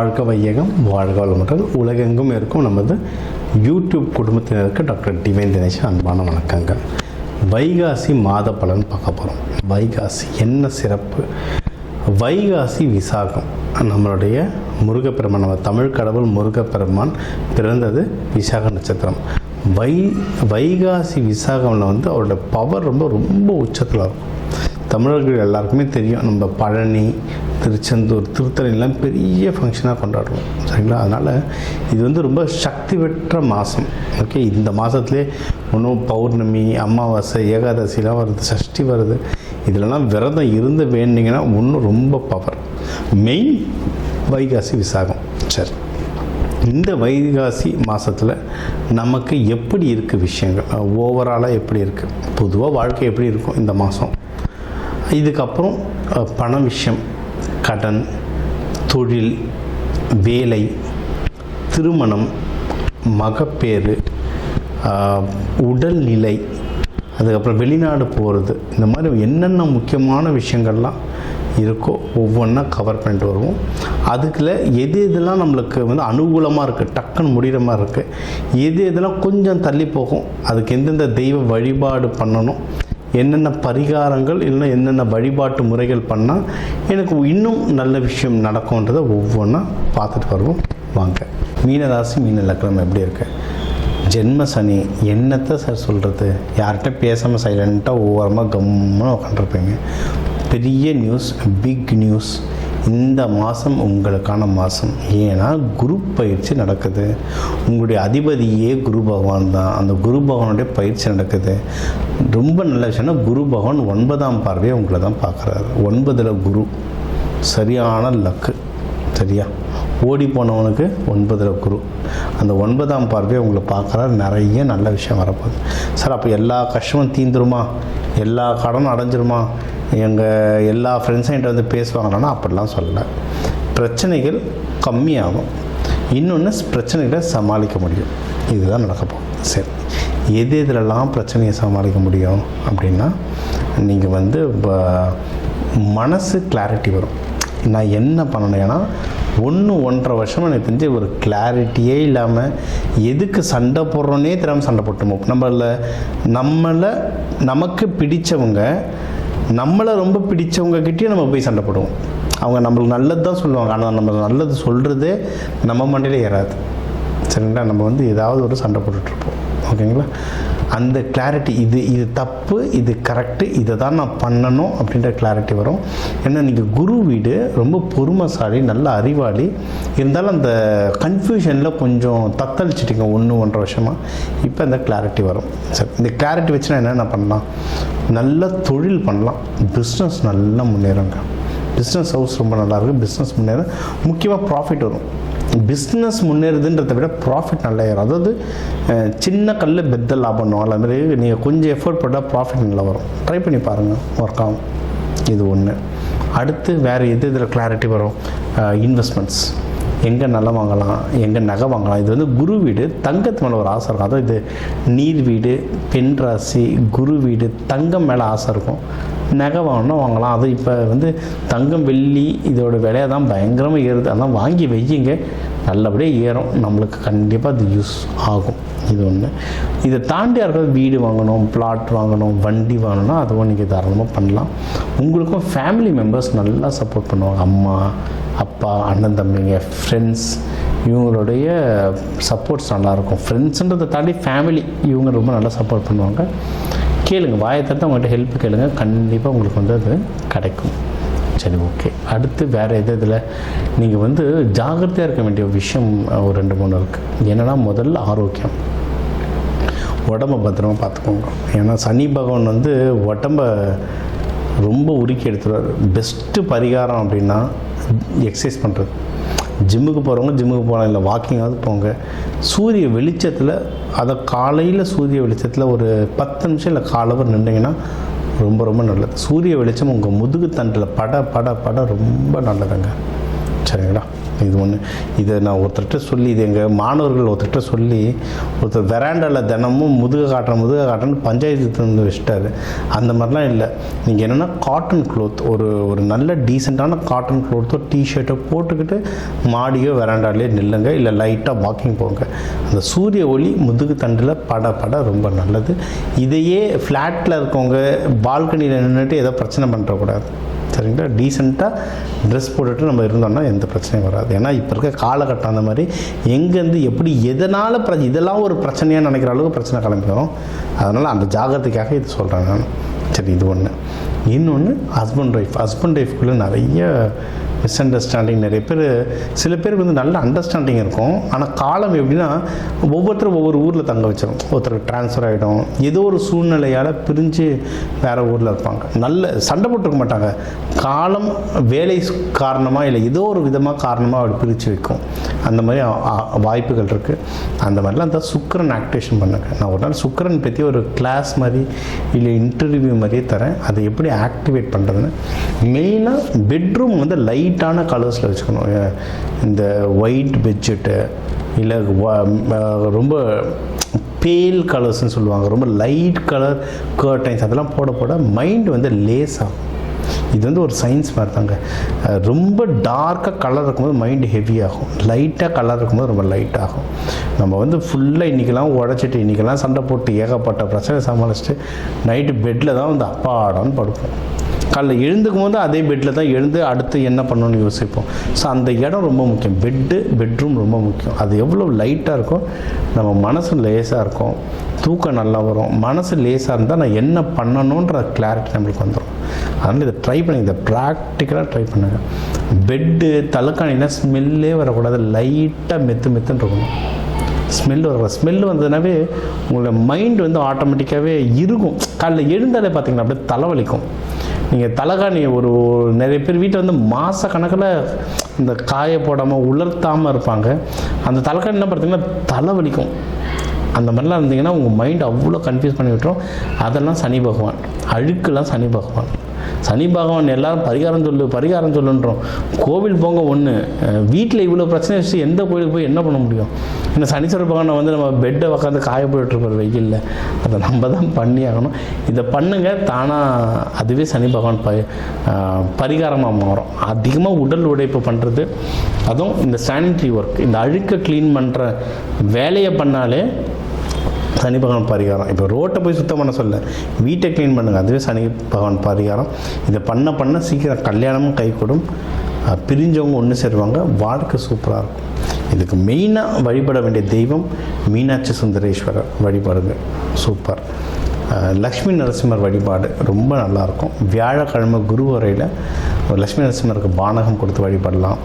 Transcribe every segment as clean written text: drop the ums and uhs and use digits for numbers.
வாழ்க வையகம், வாழ்க வளமுடன். உலகெங்கும் இருக்கும் நமது யூடியூப் குடும்பத்தினருக்கு டாக்டர் டிவைன் தினேஷ் அன்பான வணக்கங்கள். வைகாசி மாத பலன் பார்க்க போகிறோம். வைகாசி என்ன சிறப்பு? வைகாசி விசாகம். நம்மளுடைய முருகப்பெருமான், நம்ம தமிழ் கடவுள் முருகப்பெருமான் பிறந்தது விசாக நட்சத்திரம். வைகாசி விசாகமில் அவரோட பவர் ரொம்ப உச்சத்தில் இருக்கும். தமிழர்கள் எல்லாருக்குமே தெரியும், நம்ம பழனி, திருச்செந்தூர், திருத்தணிலாம் பெரிய ஃபங்க்ஷனாக கொண்டாடுவோம், சரிங்களா? அதனால் இது ரொம்ப சக்தி பெற்ற மாதம். ஓகே, இந்த மாதத்துலேயே இன்னும் பௌர்ணமி, அமாவாசை, ஏகாதசிலாம் வருது, சஷ்டி வருது. இதிலலாம் விரதம் இருந்து வேண்டிங்கன்னா இன்னும் ரொம்ப பவர். மெயின் வைகாசி விசாகம். சரி, இந்த வைகாசி மாதத்தில் நமக்கு எப்படி இருக்குது விஷயங்கள், ஓவராலாக எப்படி இருக்குது, பொதுவாக வாழ்க்கை எப்படி இருக்கும் இந்த மாதம், இதுக்கப்புறம் பண விஷயம், கடன், தொழில், வேலை, திருமணம், மகப்பேறு, உடல்நிலை, அதுக்கப்புறம் வெளிநாடு போகிறது, இந்த மாதிரி என்னென்ன முக்கியமான விஷயங்கள்லாம் இருக்கோ ஒவ்வொன்றா கவர் பண்ணிட்டு வருவோம். அதுக்குள்ள எது எதெல்லாம் நம்மளுக்கு அனுகூலமாக இருக்குது, டக்குன்னு முடிகிற மாதிரி இருக்குது, எது எதெல்லாம் கொஞ்சம் தள்ளி போகும், அதுக்கு எந்தெந்த தெய்வ வழிபாடு பண்ணணும், என்னென்ன பரிகாரங்கள் இல்லைன்னா என்னென்ன வழிபாட்டு முறைகள் பண்ணால் எனக்கு இன்னும் நல்ல விஷயம் நடக்கும்ன்றதை ஒவ்வொன்றா பார்த்துட்டு வருவோம். வாங்க. மீனராசி, மீன லக்னம் எப்படி இருக்கு? ஜென்ம சனி. என்னத்தை சார் சொல்கிறது? யார்கிட்ட பேசாமல் சைலண்ட்டாக ஓரமாக கம்முன்னு உட்காந்துருப்பீங்க. பெரிய நியூஸ், பிக் நியூஸ். இந்த மாதம் உங்களுக்கான மாதம். ஏன்னா குரு பயிற்சி நடக்குது. உங்களுடைய அதிபதியே குரு பகவான் தான். அந்த குரு பகவானுடைய பயிற்சி நடக்குது. ரொம்ப நல்ல விஷயம்னா குரு பகவான் 9ஆம் பார்வையை உங்களை தான் பார்க்குறாரு. 9ல் குரு. சரியான லக்கு. சரியா? ஓடி போனவனுக்கு 9ல் குரு. அந்த 9ஆம் பார்வையை உங்களை பார்க்குறாரு. நிறைய நல்ல விஷயம் வரப்போகுது. சார், அப்போ எல்லா கஷ்டமும் தீந்துருமா, எல்லா கடனும் அடைஞ்சிருமா, எங்கள் எல்லா ஃப்ரெண்ட்ஸும் என்கிட்ட பேசுவாங்களான்னா அப்படிலாம் சொல்லலை. பிரச்சனைகள் கம்மியாகும். இன்னொன்று, பிரச்சனைகளை சமாளிக்க முடியும். இதுதான் நடக்கப்போம். சரி, எது இதிலெல்லாம் பிரச்சனையை சமாளிக்க முடியும் அப்படின்னா, நீங்கள் மனசு கிளாரிட்டி வரும். நான் என்ன பண்ணணும்? ஏன்னா 1-1.5 வருஷமாக எனக்கு தெரிஞ்சு ஒரு கிளாரிட்டியே இல்லாமல் எதுக்கு சண்டை போடுறோன்னே தெரியாமல் சண்டை போட்டோமோ. நமக்கு பிடித்தவங்க, நம்மளை ரொம்ப பிடித்தவங்ககிட்டயே நம்ம போய் சண்டை போடுவோம். அவங்க நம்மளுக்கு நல்லது தான் சொல்லுவாங்க, ஆனால் நம்ம நல்லது சொல்கிறதே நம்ம மண்டையில் ஏறாது. சரிங்களா? நம்ம ஏதாவது ஒரு சண்டை போட்டுட்ருப்போம். ஓகேங்களா? அந்த கிளாரிட்டி, இது தப்பு, இது கரெக்டு, இதை தான் நான் பண்ணணும் அப்படின்ற கிளாரிட்டி வரும். ஏன்னா நீங்கள் குரு வீடு ரொம்ப பொறுமைசாலி, நல்ல அறிவாளி. இருந்தாலும் அந்த கன்ஃபியூஷனில் கொஞ்சம் தத்தளிச்சிட்டிங்க 1-1.5 வருஷமாக. இப்போ அந்த கிளாரிட்டி வரும். சரி, இந்த கிளாரிட்டி வச்சுன்னா என்னென்ன பண்ணலாம்? நல்ல தொழில் பண்ணலாம். பிஸ்னஸ் நல்லா முன்னேறுங்க. பிஸ்னஸ் ஹவுஸ் ரொம்ப நல்லாயிருக்கு. பிஸ்னஸ் முன்னேறும். முக்கியமாக ப்ராஃபிட் வரும். பிஸ்னஸ் முன்னேறுதுன்றதை விட ப்ராஃபிட் நல்லா ஏறும். அதாவது சின்ன கல்ல பெத்த லாபம். அதுமாதிரி நீங்கள் கொஞ்சம் எஃபர்ட் போட்டால் ப்ராஃபிட் நல்லா வரும். ட்ரை பண்ணி பாருங்கள், ஒர்க் ஆகும். இது ஒன்று. அடுத்து வேறு இதில் கிளாரிட்டி வரும். இன்வெஸ்ட்மெண்ட்ஸ், எங்கே நிலம் வாங்கலாம், எங்கே நகை வாங்கலாம். இது குரு வீடு. தங்கத்து மேலே ஒரு ஆசை இருக்கும். அதாவது இது நீர் வீடு, பெண் ராசி, குரு வீடு, தங்கம் மேலே ஆசை இருக்கும். நகை வாங்கணும், வாங்கலாம். அது இப்போ தங்கம், வெள்ளி இதோட விலையை தான் பயங்கரமாக ஏறுது. அதெல்லாம் வாங்கி வையுங்க, நல்லபடியாக ஏறும். நம்மளுக்கு கண்டிப்பாக அது யூஸ் ஆகும். இது ஒன்று. இதை தாண்டி யாருக்காவது வீடு வாங்கணும், பிளாட் வாங்கணும், வண்டி வாங்கணும்னா அதுவும் நீங்கள் தாராளமாக பண்ணலாம். உங்களுக்கும் ஃபேமிலி மெம்பர்ஸ் நல்லா சப்போர்ட் பண்ணுவாங்க. அம்மா, அப்பா, அண்ணன், தம்பிங்க, ஃப்ரெண்ட்ஸ், இவங்களுடைய சப்போர்ட்ஸ் நல்லாயிருக்கும். ஃப்ரெண்ட்ஸுன்றதை தாண்டி ஃபேமிலி இவங்க ரொம்ப நல்லா சப்போர்ட் பண்ணுவாங்க. கேளுங்க, வாயை தட்டு அவங்கள்ட்ட ஹெல்ப் கேளுங்க, கண்டிப்பாக உங்களுக்கு அது கிடைக்கும். சரி, ஓகே. அடுத்து வேறு இதில் நீங்கள் ஜாகிரதையாக இருக்க வேண்டிய விஷயம் ஒரு 2-3 இருக்குது. என்னென்னா, முதல்ல ஆரோக்கியம். உடம்பை பத்திரமா பார்த்துக்கோங்க. ஏன்னா சனி பகவான் உடம்பை ரொம்ப உருக்கி எடுத்துருவார். பெஸ்ட்டு பரிகாரம் அப்படின்னா எக்ஸசைஸ் பண்ணுறது. ஜிம்முக்கு போகிறவங்க ஜிம்முக்கு போகலாம், இல்லை வாக்கிங்காவது போங்க. சூரிய வெளிச்சத்தில், அதை காலையில் சூரிய வெளிச்சத்தில் ஒரு 10 நிமிஷம் இல்லை காலவர் நின்றிங்கன்னா ரொம்ப நல்லது. சூரிய வெளிச்சம் உங்கள் முதுகு தண்டில் பட ரொம்ப நல்லதுங்க. சரிங்களா? இது ஒன்று. இதை நான் ஒருத்தர்கிட்ட சொல்லி, இது எங்கள் மாணவர்கள் ஒருத்தர்கிட்ட சொல்லி, ஒருத்தர் வெராண்டாவில் தினமும் முதுக காட்டுறேன்னு பஞ்சாயத்து வந்து வச்சுட்டாரு. அந்த மாதிரிலாம் இல்லை. நீங்கள் என்னென்னா காட்டன் க்ளோத், ஒரு நல்ல டீசெண்டான காட்டன் க்ளோத்தோ டிஷர்ட்டோ போட்டுக்கிட்டு மாடியோ வெராண்டாலே நில்லுங்க, இல்லை லைட்டாக வாக்கிங் போங்க. அந்த சூரிய ஒளி முதுகு தண்டில் பட ரொம்ப நல்லது. இதையே ஃப்ளாட்டில் இருக்கவங்க பால்கனியில் நின்றுட்டு ஏதோ பிரச்சனை பண்ணுறக்கூடாது. சரிங்களா? டீசெண்டாக ட்ரெஸ் போட்டுட்டு நம்ம இருந்தோம்னா எந்த பிரச்சனையும் வராது. ஏன்னா இப்போ இருக்க காலகட்டம் அந்த மாதிரி எங்கேருந்து எப்படி எதனால் இதெல்லாம் ஒரு பிரச்சனையாக நினைக்கிற அளவுக்கு பிரச்சனை கிளம்பிடும். அதனால் அந்த ஜாகிரதைக்காக இது சொல்கிறேன் நான். சரி, இது ஒன்று. இன்னொன்று ஹஸ்பண்ட் ஒய்ஃப்குள்ளே நிறைய மிஸ் அண்டர்ஸ்டாண்டிங். சில பேருக்கு வந்து நல்ல அண்டர்ஸ்டாண்டிங் இருக்கும். ஆனால் காலம் எப்படின்னா ஒவ்வொருத்தரும் ஒவ்வொரு ஊரில் தங்க வச்சிடும். ஒருத்தருக்கு ட்ரான்ஸ்ஃபர் ஆகிடும், ஏதோ ஒரு சூழ்நிலையால் பிரிஞ்சு வேறு ஊரில் இருப்பாங்க. நல்ல சண்டை போட்டுருக்க மாட்டாங்க. காலம் வேலை காரணமாக இல்லை ஏதோ ஒரு விதமாக காரணமாக அப்படி பிரித்து வைக்கும். அந்த மாதிரி வாய்ப்புகள் இருக்குது. அந்த மாதிரிலாம் அந்த சுக்கிரன் ஆக்டிவேஷன் பண்ணுங்க. நான் ஒரு நாள் சுக்கிரன் பற்றி ஒரு கிளாஸ் மாதிரி இல்லை இன்டர்வியூ மாதிரியே தரேன். அதை எப்படி ஆக்டிவேட் பண்ணுறதுன்னு. மெயினாக பெட்ரூம் வந்து லைட்டான கலர்ஸில் வச்சுக்கணும். இந்த ஒயிட் பெட்ஷீட்டு இல்லை ரொம்ப பேல் கலர்ஸ்ன்னு சொல்லுவாங்க, ரொம்ப லைட் கலர் கர்டைன்ஸ் அதெல்லாம் போட மைண்ட் வந்து லேஸ் ஆகும். இது வந்து ஒரு சயின்ஸ் மாதிரி தாங்க. ரொம்ப டார்க்காக கலர் இருக்கும்போது மைண்டு ஹெவி ஆகும், லைட்டாக கலர் இருக்கும்போது ரொம்ப லைட் ஆகும். நம்ம வந்து ஃபுல்லாக இன்றைக்கெல்லாம் உடச்சிட்டு இன்றைக்கெல்லாம் சண்டை போட்டு ஏகப்பட்ட பிரச்சனை சமாளிச்சுட்டு நைட்டு பெட்டில் தான் வந்து அப்பாடான்னு படுப்போம். காலைல எழுந்துக்கும் போது அதே பெட்டில் தான் எழுந்து அடுத்து என்ன பண்ணணும்னு யோசிப்போம். ஸோ அந்த இடம் ரொம்ப முக்கியம். பெட்ரூம் ரொம்ப முக்கியம். அது எவ்வளோ லைட்டாக இருக்கும், நம்ம மனசு லேசாக இருக்கும், தூக்கம் நல்லா வரும். மனசு லேசாக இருந்தால் நான் என்ன பண்ணணுன்ற கிளாரிட்டி நம்மளுக்கு வந்துடும். அதனால் இதை ட்ரை பண்ணி, இதை ப்ராக்டிக்கலாக ட்ரை பண்ணுங்க. பெட்டு தலைக்காணினா ஸ்மெல்லே வரக்கூடாது, லைட்டாக மெத்துன்னு இருக்கணும். ஸ்மெல்லு வந்ததுனாவே உங்களோட மைண்ட் வந்து ஆட்டோமேட்டிக்காகவே இருக்கும். காலைல எழுந்தாலே பார்த்தீங்கன்னா அப்படியே தலைவலிக்கும். நீங்கள் தலைகாணி நிறைய பேர் வீட்டில் வந்து மாத கணக்கில் இந்த காய போடாமல் உலர்த்தாமல் இருப்பாங்க. அந்த தலைகாணி என்ன பார்த்தீங்கன்னா தலைவலிக்கும். அந்த மாதிரிலாம் இருந்தீங்கன்னா உங்கள் மைண்ட் அவ்வளோ கன்ஃபியூஸ் பண்ணி விட்டுரும். அதெல்லாம் சனி பகவான், அழுக்கெல்லாம் சனி பகவான் எல்லாரும் பரிகாரம் சொல்லுன்றோம். கோவில் போங்க ஒன்று, வீட்டில் இவ்வளோ பிரச்சனை வச்சு எந்த கோயிலுக்கு போய் என்ன பண்ண முடியும்? இந்த சனீஸ்வர பகவானை வந்து நம்ம பெட்டை உட்காந்து காய போட்டுருப்பார் வெயிலில், அதை நம்ம தான் பண்ணி ஆகணும். இதை பண்ணுங்க, தானாக அதுவே சனி பகவான் பரிகாரமாக மாறும். அதிகமாக உடல் உழைப்பு பண்ணுறது, அதுவும் இந்த சானிட்டரி ஒர்க், இந்த அழுக்கை க்ளீன் பண்ணுற வேலையை பண்ணாலே சனி பகவான் பரிகாரம். இப்போ ரோட்டை போய் சுத்தம் பண்ண சொல்ல, வீட்டை க்ளீன் பண்ணுங்கள், அதுவே சனி பகவான் பரிகாரம். இதை பண்ண சீக்கிரம் கல்யாணமும் கைகூடும், பிரிஞ்சவங்க ஒன்று சேருவாங்க, வாழ்க்கை சூப்பராக இருக்கும். இதுக்கு மெயினாக வழிபட வேண்டிய தெய்வம் மீனாட்சி சுந்தரேஸ்வரர் வழிபாடுங்க, சூப்பர். லக்ஷ்மி நரசிம்மர் வழிபாடு ரொம்ப நல்லாயிருக்கும். வியாழக்கிழமை குருவரையில் லக்ஷ்மி நரசிம்மருக்கு பானகம் கொடுத்து வழிபடலாம்.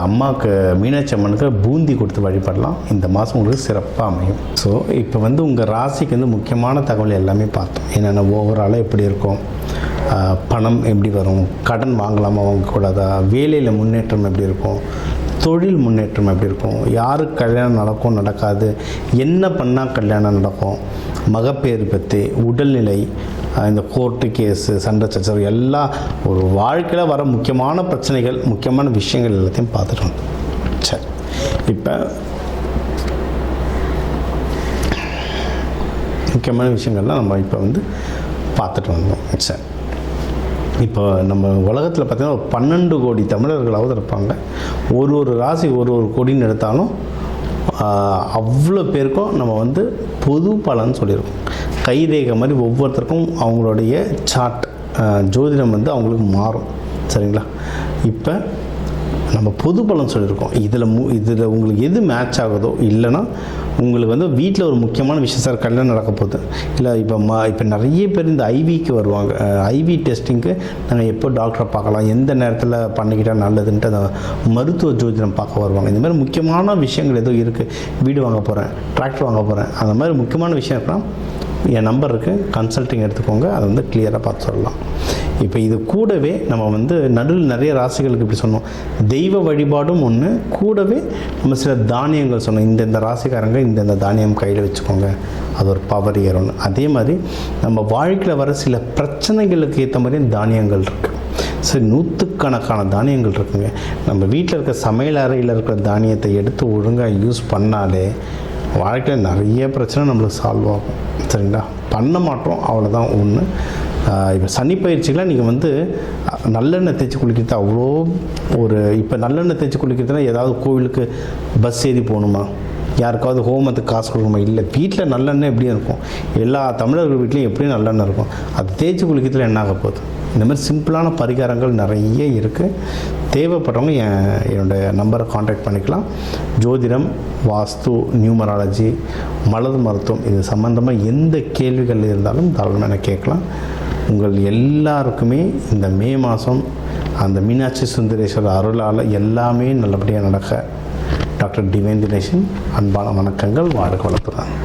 அம்மாவுக்கு மீனாட்சி அம்மனுக்கு பூந்தி கொடுத்து வழிபடலாம். இந்த மாதம் உங்களுக்கு சிறப்பாக அமையும். ஸோ இப்போ வந்து உங்கள் ராசிக்கு வந்து முக்கியமான தகவல் எல்லாமே பார்த்தோம். என்னென்ன ஓவராலாக எப்படி இருக்கும், பணம் எப்படி வரும், கடன் வாங்கலாமா வாங்கக்கூடாதா, வேலையில் முன்னேற்றம் எப்படி இருக்கும், தொழில் முன்னேற்றம் எப்படி இருக்கும், யாருக்கு கல்யாணம் நடக்கும் நடக்காது, என்ன பண்ணால் கல்யாணம் நடக்கும், மகப்பேறு பற்றி, உடல்நிலை, இந்த கோர்ட்டு கேஸு, சண்டை சச்சரவு எல்லாம் ஒரு வாழ்க்கையில் வர முக்கியமான பிரச்சனைகள், முக்கியமான விஷயங்கள் எல்லாத்தையும் பார்த்துட்டோம். சரி, இப்போ முக்கியமான விஷயங்கள்லாம் நம்ம இப்போ வந்து பார்த்துட்டு வந்தோம். சரி, இப்போ நம்ம உலகத்தில் பார்த்திங்கன்னா ஒரு 12 கோடி தமிழர்களாவது இருப்பாங்க. ஒரு ராசி ஒரு கோடின்னு எடுத்தாலும் அவ்வளோ பேருக்கும் நம்ம வந்து பொது பலன் சொல்லியிருக்கோம். கைரேகை மாதிரி ஒவ்வொருத்தருக்கும் அவங்களுடைய சார்ட் ஜோதிடம் வந்து அவங்களுக்கு மாறும். சரிங்களா? இப்போ நம்ம பொது பலன் சொல்லியிருக்கோம். இதில் உங்களுக்கு எது மேட்ச் ஆகுதோ, இல்லைன்னா உங்களுக்கு வந்து வீட்டில் ஒரு முக்கியமான விஷயம், சார் கல்யாணம் நடக்க போகுது, இல்லை இப்போ நிறைய பேர் இந்த ஐவிக்கு வருவாங்க. ஐவி டெஸ்டிங்க்கு நாங்கள் எப்போ டாக்டரை பார்க்கலாம், எந்த நேரத்தில் பண்ணிக்கிட்டால் நல்லதுன்ட்டு அந்த மருத்துவ ஜோதிடம் பார்க்க வருவாங்க. இந்த மாதிரி முக்கியமான விஷயங்கள் ஏதோ இருக்குது, வீடு வாங்க போகிறேன், டிராக்டர் வாங்க போகிறேன், அந்த மாதிரி முக்கியமான விஷயம் இருக்கலாம், என் நம்பர் இருக்குது, கன்சல்ட்டிங் எடுத்துக்கோங்க, அதை வந்து கிளியராக பார்த்து சொல்லலாம். இப்போ இது கூடவே நம்ம வந்து நடுவில் நிறைய ராசிகளுக்கு இப்படி சொன்னோம், தெய்வ வழிபாடும் ஒன்று, கூடவே நம்ம சில தானியங்கள் சொன்னோம். இந்தந்த ராசிக்காரங்க இந்தந்த தானியம் கையில் வச்சுக்கோங்க, அது ஒரு பவர் ஏறணும். அதே மாதிரி நம்ம வாழ்க்கையில் வர சில பிரச்சனைகளுக்கு ஏற்ற மாதிரி தானியங்கள் இருக்குது. சரி, நூற்றுக்கணக்கான தானியங்கள் இருக்குங்க. நம்ம வீட்டில் இருக்க சமையல் அறையில் இருக்கிற தானியத்தை எடுத்து ஒழுங்காக யூஸ் பண்ணாலே வாழ்க்கையில் நிறைய பிரச்சனை நம்மளுக்கு சால்வ் ஆகும். சரிங்களா? பண்ண மாட்டோம், அவ்வளோதான் ஒன்று. இப்போ சனி பயிற்சிகளாக நீங்கள் நல்லெண்ணெய் தேய்ச்சி குளிக்கிறது அவ்வளோ இப்போ நல்லெண்ணெய் தேய்ச்சி குளிக்கிறதுனா ஏதாவது கோவிலுக்கு பஸ் ஏறி போகணுமா, யாருக்காவது ஹோமத்துக்கு காசு கொடுக்கணுமா? இல்லை, வீட்டில் நல்லெண்ணெய் எப்படியும் இருக்கும். எல்லா தமிழர்கள் வீட்லேயும் எப்படியும் நல்லெண்ணெய் இருக்கும். அது தேய்ச்சி குளிக்கிறதுல என்ன ஆக போகுது? இந்த மாதிரி சிம்பிளான பரிகாரங்கள் நிறைய இருக்குது. தேவைப்படுறவங்க என்னோடய நம்பரை காண்டாக்ட் பண்ணிக்கலாம். ஜோதிடம், வாஸ்து, நியூமராலஜி, மலர் மருத்துவம் இது சம்மந்தமாக எந்த கேள்விகள் இருந்தாலும் தாராளமாக எனக்கு கேட்கலாம். உங்கள் எல்லாருக்குமே இந்த மே மாதம் அந்த மீனாட்சி சுந்தரேஸ்வரர் அருளால் எல்லாமே நல்லபடியாக நடக்க டாக்டர் டிவைன் தினேஷன் அன்பான வணக்கங்கள். வாழ்க வளர்த்துறாங்க.